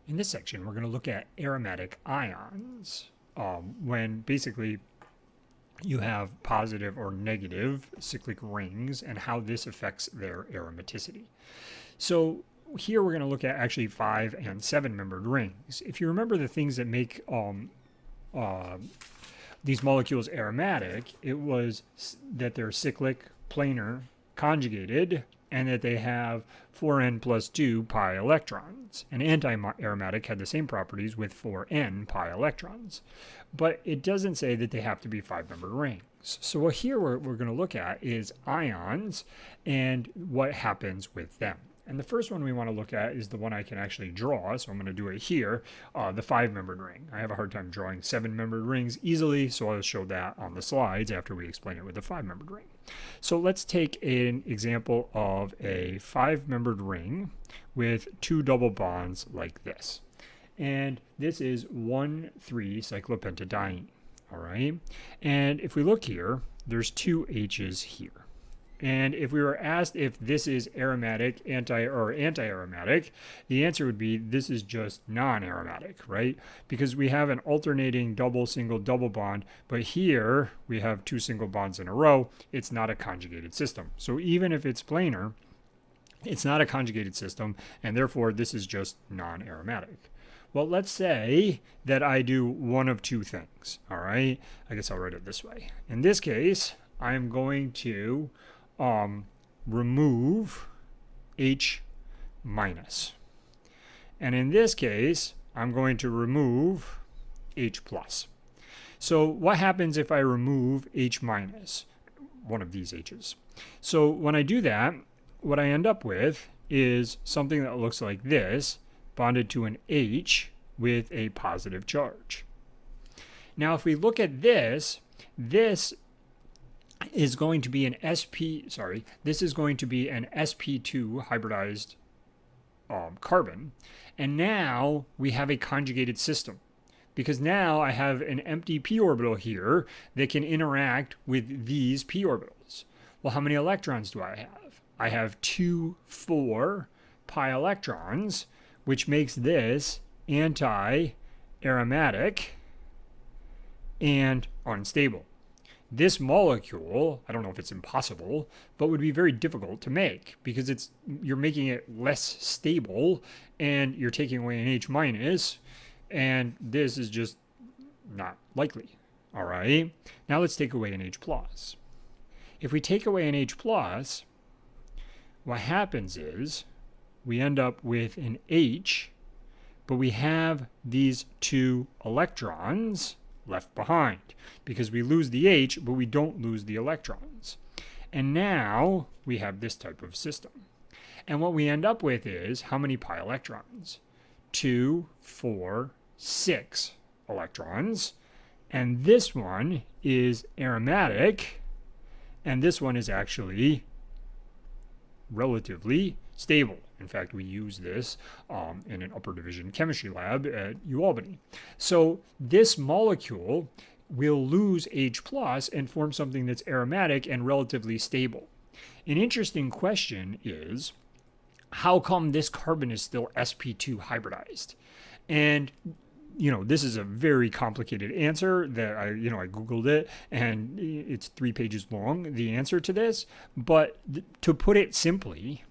In this section, we're going to look at aromatic ions, when basically you have positive or negative cyclic rings and how this affects their aromaticity. So here we're going to look at actually 5 and 7 membered rings. If you remember the things that make these molecules aromatic, it was that they're cyclic, planar, conjugated, and that they have 4n plus 2 pi electrons. And anti-aromatic had the same properties with 4n pi electrons. But it doesn't say that they have to be 5-membered rings. So what here we're going to look at is ions and what happens with them. And the first one we want to look at is the one I can actually draw, so I'm going to do it here, the 5-membered ring. I have a hard time drawing 7-membered rings easily, so I'll show that on the slides after we explain it with the 5-membered ring. So let's take an example of a 5-membered ring with 2 double bonds like this. And this is 1,3-cyclopentadiene, all right? And if we look here, there's 2 H's here. And if we were asked if this is aromatic, anti-aromatic, the answer would be this is just non-aromatic, right? Because we have an alternating double, single, double bond, but here we have 2 single bonds in a row. It's not a conjugated system. So even if it's planar, it's not a conjugated system, and therefore this is just non-aromatic. Well, let's say that I do one of 2 things, all right? I guess I'll write it this way. In this case, I'm going to remove H minus. And in this case, I'm going to remove H plus. So what happens if I remove H minus, one of these H's? So when I do that, what I end up with is something that looks like this, bonded to an H with a positive charge. Now, if we look at this, this is going to be an this is going to be an sp2 hybridized carbon. And now we have a conjugated system, because now I have an empty p orbital here that can interact with these p orbitals. Well, how many electrons do I have? I have 2 4 pi electrons, which makes this anti-aromatic and unstable. This molecule, I don't know if it's impossible, but would be very difficult to make, because you're making it less stable and you're taking away an H minus, and this is just not likely. All right. Now let's take away an H plus. If we take away an H plus, what happens is we end up with an H, but we have these 2 electrons left behind, because we lose the H, but we don't lose the electrons. And now we have this type of system. And what we end up with is how many pi electrons? 2, 4, 6 electrons. And this one is aromatic, and this one is actually relatively stable. In fact, we use this in an upper division chemistry lab at UAlbany. So this molecule will lose H plus and form something that's aromatic and relatively stable. An interesting question is, how come this carbon is still sp2 hybridized? And this is a very complicated answer that I Googled it, and it's 3 pages long, the answer to this. But to put it simply,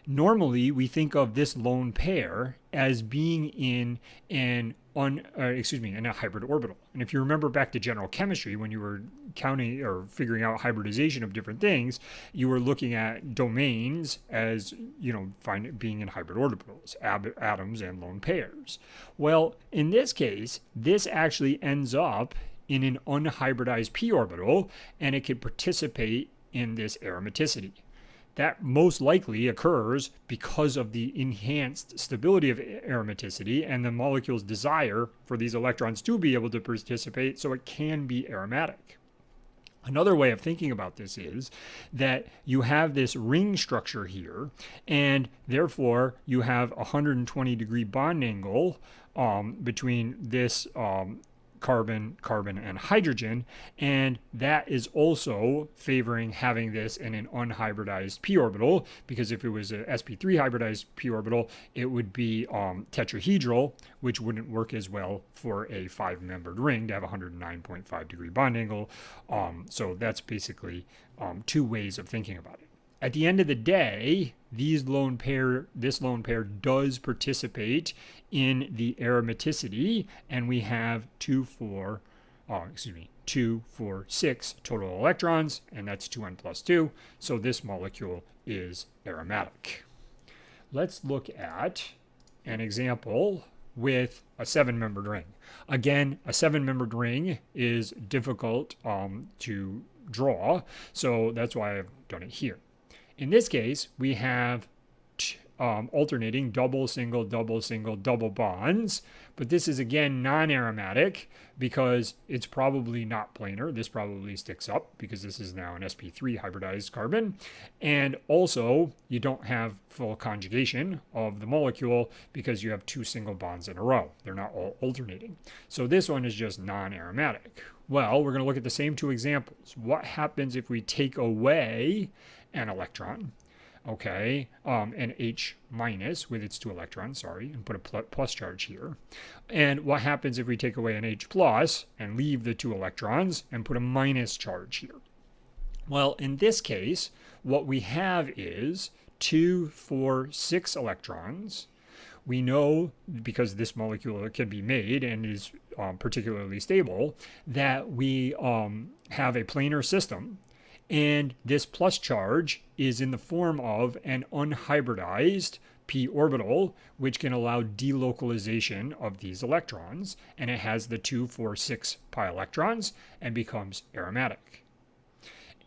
normally we think of this lone pair as being in in a hybrid orbital. And if you remember back to general chemistry, when you were counting or figuring out hybridization of different things, you were looking at domains as, being in hybrid orbitals, atoms and lone pairs. Well, in this case, this actually ends up in an unhybridized p orbital, and it could participate in this aromaticity. That most likely occurs because of the enhanced stability of aromaticity and the molecule's desire for these electrons to be able to participate, so it can be aromatic. Another way of thinking about this is that you have this ring structure here, and therefore you have a 120-degree bond angle between this carbon, carbon, and hydrogen. And that is also favoring having this in an unhybridized p orbital, because if it was a sp3 hybridized p orbital, it would be tetrahedral, which wouldn't work as well for a 5-membered ring to have a 109.5 degree bond angle. So that's basically 2 ways of thinking about it. At the end of the day, this lone pair does participate in the aromaticity, and we have 2, 4, 6 total electrons, and that's 2n plus 2. So this molecule is aromatic. Let's look at an example with a 7-membered ring. Again, a 7-membered ring is difficult to draw, so that's why I've done it here. In this case, we have alternating double, single, double bonds, but this is again non-aromatic because it's probably not planar. This probably sticks up because this is now an sp3 hybridized carbon. And also, you don't have full conjugation of the molecule because you have 2 single bonds in a row. They're not all alternating. So this one is just non-aromatic. Well, we're going to look at the same 2 examples. What happens if we take away an electron, okay, an H minus with its 2 electrons, and put a plus charge here. And what happens if we take away an H plus and leave the 2 electrons and put a minus charge here? Well, in this case, what we have is 2, 4, 6 electrons. We know, because this molecule can be made and is particularly stable, that we have a planar system. And this plus charge is in the form of an unhybridized p orbital, which can allow delocalization of these electrons. And it has the 2, 4, 6 pi electrons and becomes aromatic.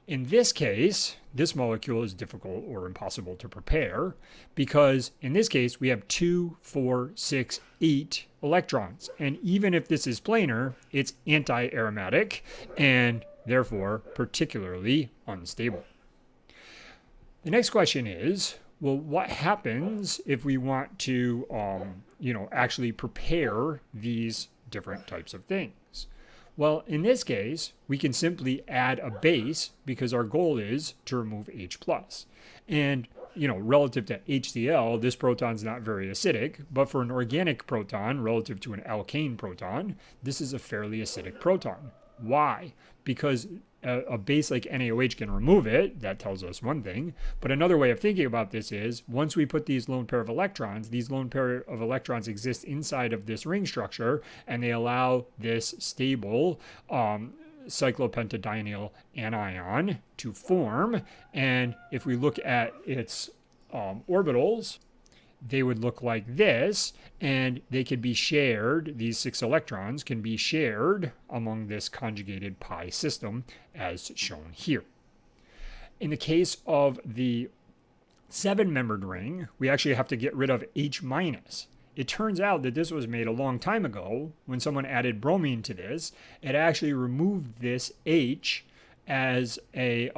In this case, this molecule is difficult or impossible to prepare because in this case, we have 2, 4, 6, 8 electrons. And even if this is planar, it's anti-aromatic and therefore particularly unstable. The next question is, well, what happens if we want to, actually prepare these different types of things? Well, in this case, we can simply add a base because our goal is to remove H plus. And, relative to HCl, this proton is not very acidic, but for an organic proton, relative to an alkane proton, this is a fairly acidic proton. Why? Because a base like NaOH can remove it. That tells us one thing. But another way of thinking about this is once we put these lone pair of electrons, these lone pair of electrons exist inside of this ring structure, and they allow this stable cyclopentadienyl anion to form. And if we look at its orbitals, they would look like this, and they could be shared, these 6 electrons can be shared among this conjugated pi system as shown here. In the case of the 7-membered ring, we actually have to get rid of H minus. It turns out that this was made a long time ago. When someone added bromine to this, it actually removed this H as a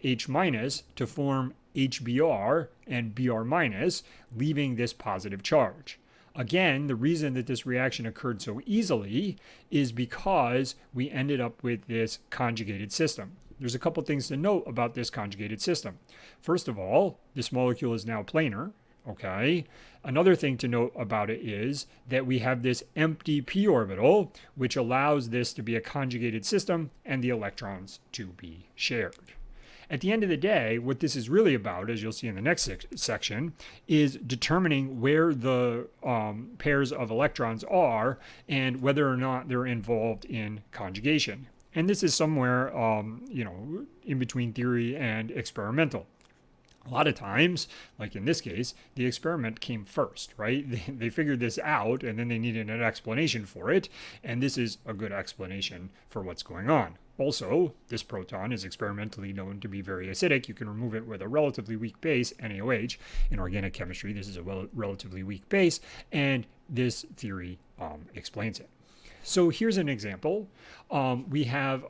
H minus to form HBr and Br minus, leaving this positive charge. Again, the reason that this reaction occurred so easily is because we ended up with this conjugated system. There's a couple things to note about this conjugated system. First of all, this molecule is now planar. Okay. Another thing to note about it is that we have this empty p orbital, which allows this to be a conjugated system and the electrons to be shared. At the end of the day, what this is really about, as you'll see in the next section, is determining where the pairs of electrons are and whether or not they're involved in conjugation. And this is somewhere, in between theory and experimental. A lot of times, like in this case, the experiment came first, right? They figured this out and then they needed an explanation for it. And this is a good explanation for what's going on. Also, this proton is experimentally known to be very acidic. You can remove it with a relatively weak base, NaOH. In organic chemistry, this is a relatively weak base, and this theory explains it. So here's an example. We have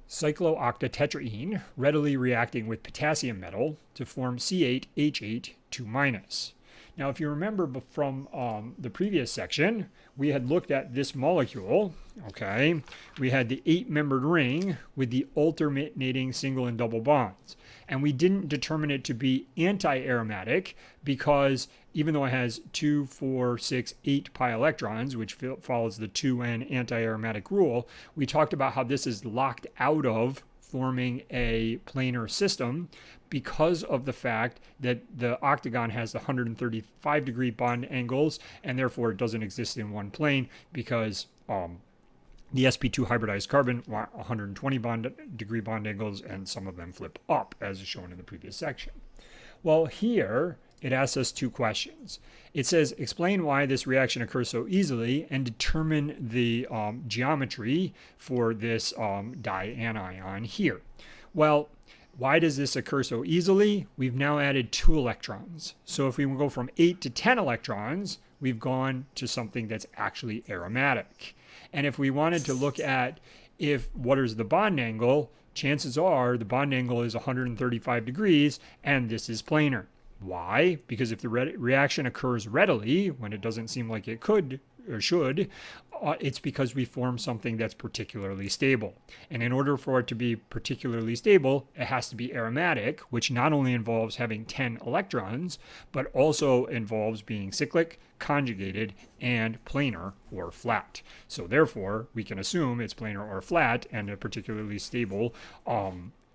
cyclooctatetraene readily reacting with potassium metal to form C8H8 2-. Now, if you remember from the previous section, we had looked at this molecule, okay? We had the 8-membered ring with the alternating single and double bonds. And we didn't determine it to be anti-aromatic because even though it has 2, 4, 6, 8 pi electrons, which follows the 2n anti-aromatic rule, we talked about how this is locked out of forming a planar system because of the fact that the octagon has the 135-degree bond angles, and therefore it doesn't exist in one plane because the sp2 hybridized carbon want 120 degree bond angles, and some of them flip up, as is shown in the previous section. Well, here it asks us 2 questions. It says, explain why this reaction occurs so easily and determine the geometry for this dianion here. Well, why does this occur so easily? We've now added 2 electrons. So if we go from 8 to 10 electrons, we've gone to something that's actually aromatic. And if we wanted to look at what is the bond angle, chances are the bond angle is 135 degrees, and this is planar. Why? Because if the reaction occurs readily, when it doesn't seem like it could or should, it's because we form something that's particularly stable. And in order for it to be particularly stable, it has to be aromatic, which not only involves having 10 electrons, but also involves being cyclic, conjugated, and planar or flat. So therefore, we can assume it's planar or flat, and a particularly stable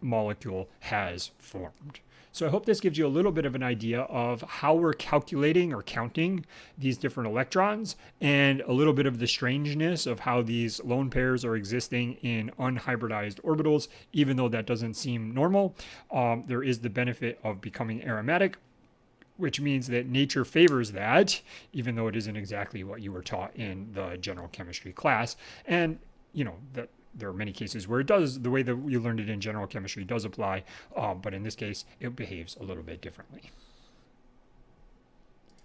molecule has formed. So I hope this gives you a little bit of an idea of how we're calculating or counting these different electrons, and a little bit of the strangeness of how these lone pairs are existing in unhybridized orbitals. Even though that doesn't seem normal, there is the benefit of becoming aromatic, which means that nature favors that, even though it isn't exactly what you were taught in the general chemistry class. And, you know, there are many cases where it does, the way that you learned it in general chemistry does apply, but in this case, it behaves a little bit differently.